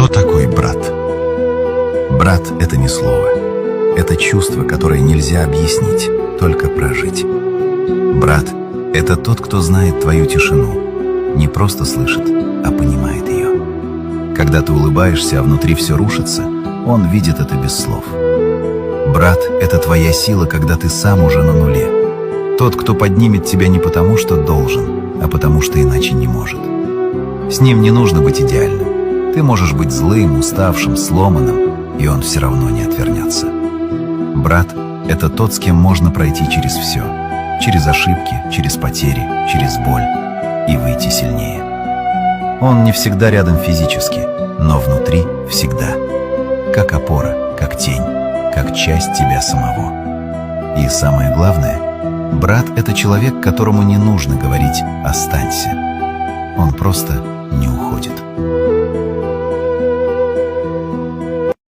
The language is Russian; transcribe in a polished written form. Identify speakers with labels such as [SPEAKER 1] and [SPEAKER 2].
[SPEAKER 1] такой брат?
[SPEAKER 2] Брат — это не слово. Это чувство, которое нельзя объяснить, только прожить. Брат — это тот, кто знает твою тишину, не просто слышит, а понимает ее. Когда ты улыбаешься, а внутри все рушится, он видит это без слов. Брат — это твоя сила, когда ты сам уже на нуле. Тот, кто поднимет тебя не потому, что должен, а потому, что иначе не может. С ним не нужно быть идеальным. Ты можешь быть злым, уставшим, сломанным, и он все равно не отвернется. Брат — это тот, с кем можно пройти через все. Через ошибки, через потери, через боль и выйти сильнее. Он не всегда рядом физически, но внутри всегда. Как опора, как тень, как часть тебя самого. И самое главное, брат — это человек, которому не нужно говорить «останься». Он просто не уходит.